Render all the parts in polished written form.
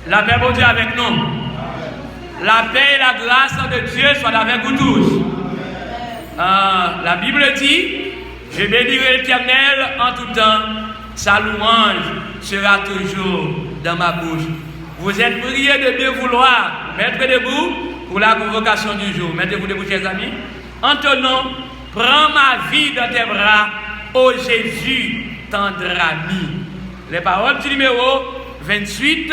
La paix de Dieu avec nous. La paix et la grâce de Dieu soient avec vous tous. La Bible dit, je bénirai l'Éternel en tout temps, sa louange sera toujours dans ma bouche. Vous êtes priés de bien vouloir mettre debout pour la convocation du jour. Mettez-vous debout, chers amis. Entonnons, prends ma vie dans tes bras, ô Jésus, tendre ami. Les paroles du numéro 28,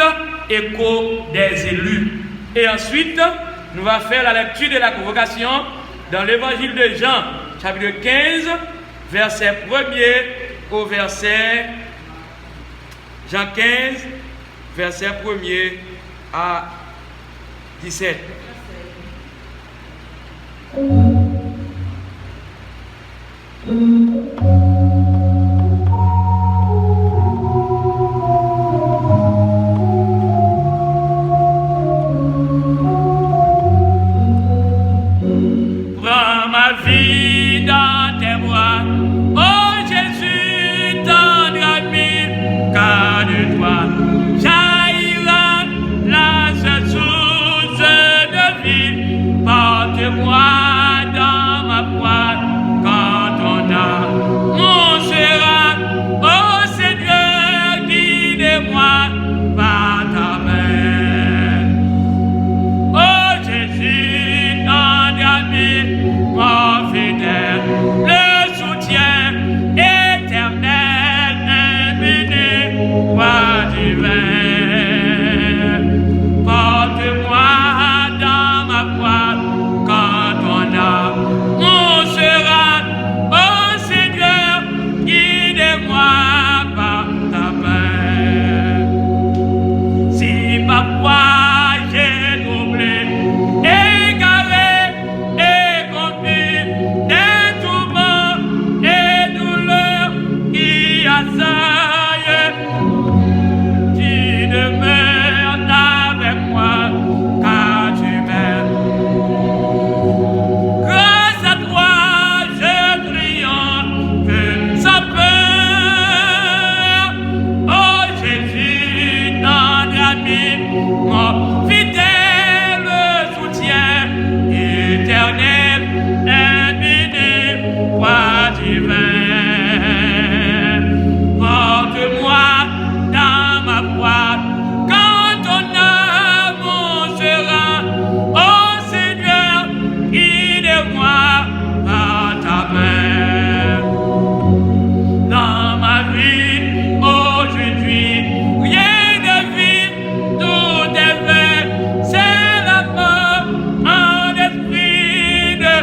écho des élus. Et ensuite, nous allons faire la lecture de la convocation dans l'évangile de Jean, chapitre 15, verset 1er au verset Jean 15, verset 1er à 17. Prends ma vie dans tes bras, oh Jésus, tendre ami, car de toi jaillira la seule source de vie. Porte-moi dans ma poire quand ton amour sera, oh Seigneur, guide-moi par ta main. Oh Jésus, tendre ami, mon fidèle, le soutien éternel, infini, roi divin. Porte-moi dans ma poire quand ton amour sera, oh Seigneur, guide-moi par ta main. Si parfois j'ai troublé, égaré et confus, des tourments et douleurs qui assaillent, tu demeures avec moi, car tu m'aimes. Grâce à toi, je triomphe sans peur. Oh Jésus, tendre ami, mon fidèle soutien éternel, infini, roi divin. Porte-moi dans ma poire quand ton amour sera, oh Seigneur, guide-moi par ta main. Dans ma vie aujourd'hui, rien de vide, tout est vain, c'est la mort en esprit de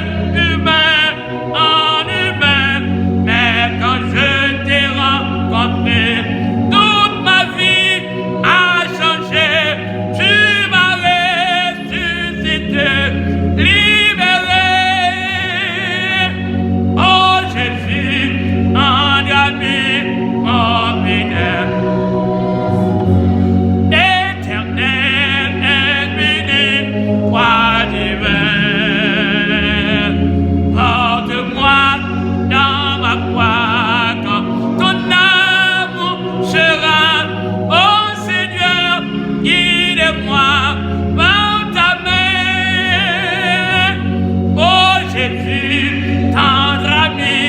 humain en humain. Mais quand je t'ai rencontré, toute ma vie a changé. Tu m'as ressuscité, libéré. Oh Jésus, en ami, mon fidèle, éternel, infini, roi divin. Porte-moi dans ma poire quand ton amour sera, oh Seigneur, guide-moi par ta main. Oh Jésus, tendre ami,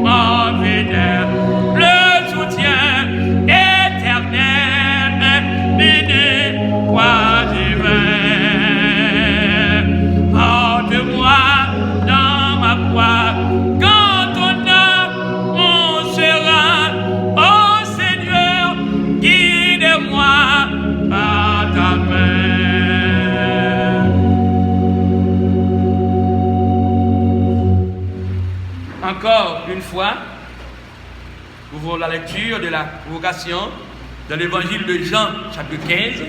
mon fidèle, le soutien éternel, infini, roi divin. Porte-moi dans ma poire quand ton amour sera, oh Seigneur, guide-moi par ta main. Encore une fois, ouvrons la lecture de la convocation dans l'évangile de Jean, chapitre 15.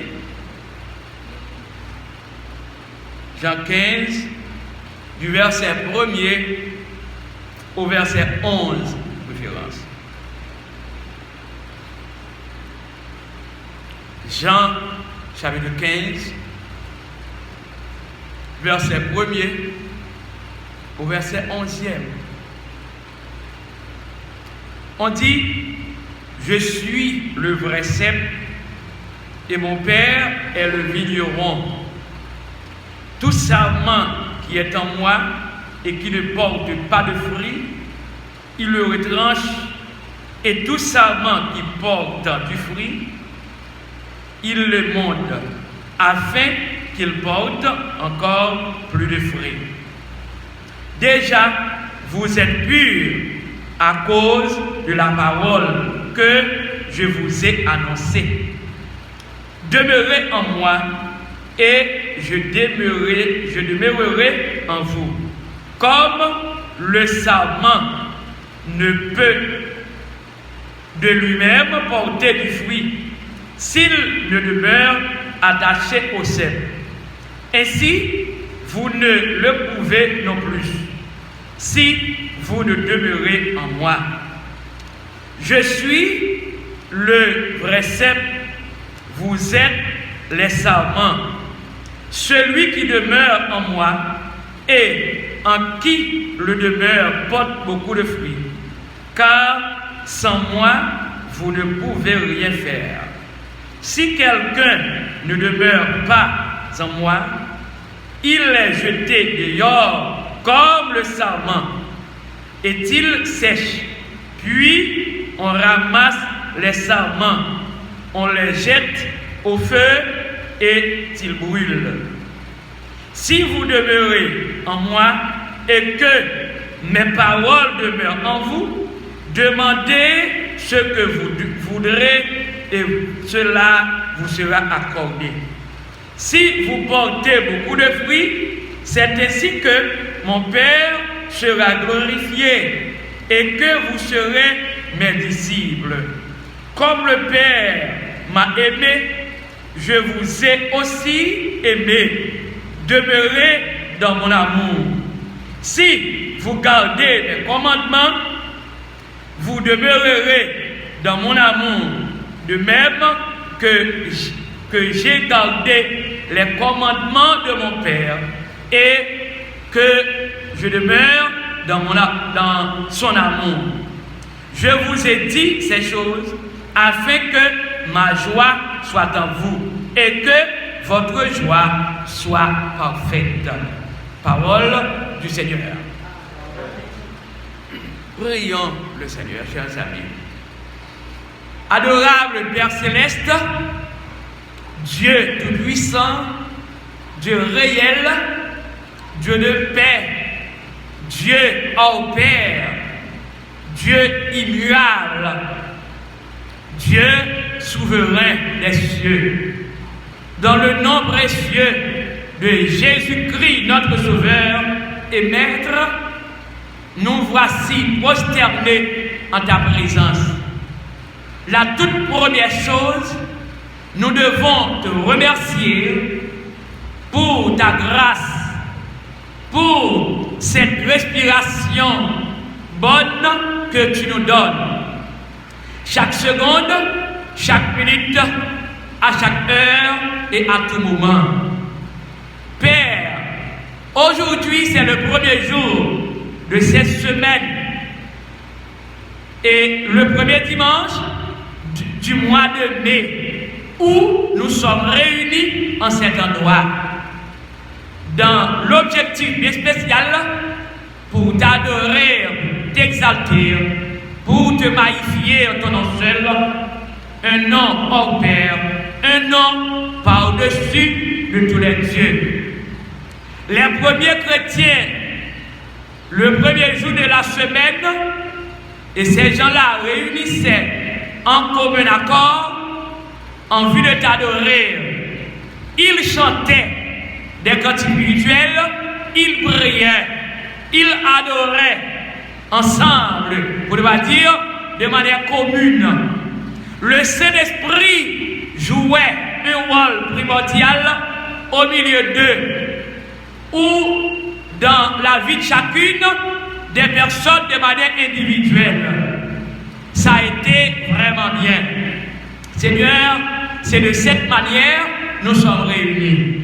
Jean 15, du verset 1er au verset 11, référence. Jean, chapitre 15, verset 1er au verset 11e. On dit, je suis le vrai cep et mon Père est le vigneron. Tout sarment qui est en moi et qui ne porte pas de fruits, il le retranche, et tout sarment qui porte du fruit, il le monte, afin qu'il porte encore plus de fruits. Déjà, vous êtes purs à cause de la parole que je vous ai annoncée. Demeurez en moi et je demeurerai en vous. Comme le sarment ne peut de lui-même porter du fruit s'il ne demeure attaché au cep. Ainsi, vous ne le pouvez non plus, si vous ne demeurez en moi. Je suis le vrai cep, vous êtes les sarments. Celui qui demeure en moi et en qui le demeure porte beaucoup de fruits, car sans moi, vous ne pouvez rien faire. Si quelqu'un ne demeure pas en moi, il est jeté dehors comme le sarment, et il sèche. Puis on ramasse les sarments, on les jette au feu et ils brûlent. Si vous demeurez en moi et que mes paroles demeurent en vous, demandez ce que vous voudrez et cela vous sera accordé. Si vous portez beaucoup de fruits, c'est ainsi que mon Père sera glorifié et que vous serez mes disciples. Comme le Père m'a aimé, je vous ai aussi aimé. Demeurez dans mon amour. Si vous gardez mes commandements, vous demeurerez dans mon amour, de même que j'ai gardé les commandements de mon Père et que je demeure dans son amour. Je vous ai dit ces choses afin que ma joie soit en vous et que votre joie soit parfaite. Parole du Seigneur. Prions le Seigneur, chers amis. Adorable Père Céleste, Dieu Tout-Puissant, Dieu réel, Dieu de paix, Dieu hors Père, Dieu immuable, Dieu souverain des cieux. Dans le nom précieux de Jésus-Christ, notre Sauveur et Maître, nous voici prosternés en ta présence. La toute première chose, nous devons te remercier pour ta grâce, pour cette respiration bonne que tu nous donnes. Chaque seconde, chaque minute, à chaque heure et à tout moment. Père, aujourd'hui c'est le premier jour de cette semaine et le premier dimanche du mois de mai où nous sommes réunis en cet endroit dans l'objectif bien spécial pour t'adorer, t'exalter, pour te magnifier en ton nom seul, un nom hors Père, un nom par-dessus de tous les dieux. Les premiers chrétiens, le premier jour de la semaine, et ces gens-là réunissaient en commun accord en vue de t'adorer. Ils chantaient des cantiques spirituels, ils priaient, ils adoraient ensemble, pour ne pas dire de manière commune. Le Saint-Esprit jouait un rôle primordial au milieu d'eux, ou dans la vie de chacune des personnes de manière individuelle. Ça a été vraiment bien. Seigneur, c'est de cette manière nous sommes réunis.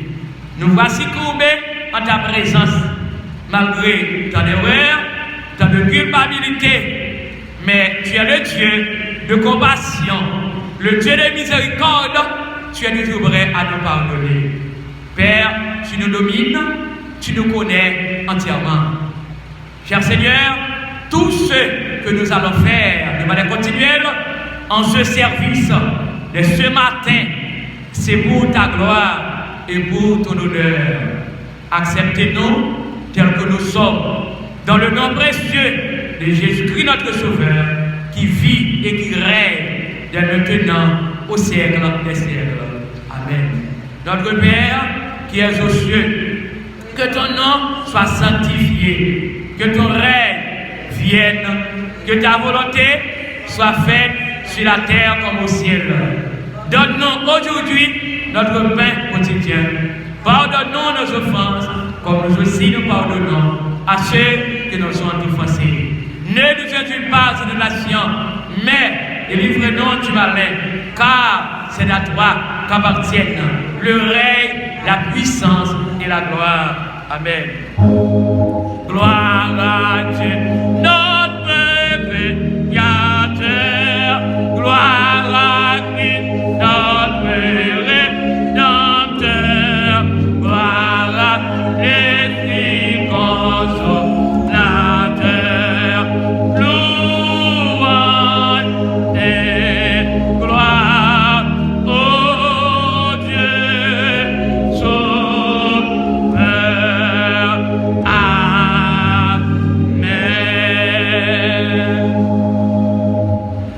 Nous voici courbés en ta présence, malgré tant d'erreurs, tant de culpabilité. Mais tu es le Dieu de compassion, le Dieu de miséricorde tu es toujours prêt à nous pardonner. Père, tu nous domines, tu nous connais entièrement. Cher Seigneur, tout ce que nous allons faire de manière continuelle en ce service de ce matin, c'est pour ta gloire et pour ton honneur. Acceptez-nous tels que nous sommes, dans le nom précieux de Jésus-Christ notre Sauveur, qui vit et qui règne dès maintenant au siècle des siècles. Amen. Notre Père qui es aux cieux, que ton nom soit sanctifié, que ton règne vienne, que ta volonté soit faite sur la terre comme au ciel. Donne-nous aujourd'hui notre pain quotidien. Pardonne-nous nos offenses, comme nous aussi nous pardonnons à ceux qui nous ont offensés. Ne nous induis pas en tentation, mais délivre-nous du malin, car c'est à toi qu'appartiennent le règne, la puissance et la gloire. Amen. Gloire à Dieu, notre Créateur. Gloire à Christ, notre Rédempteur. Gloire à l'Esprit consolateur. Louange et gloire au Dieu Sauveur. Amen.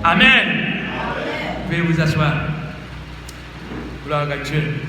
Amen. Veuillez vous asseoir. Gloire à Dieu.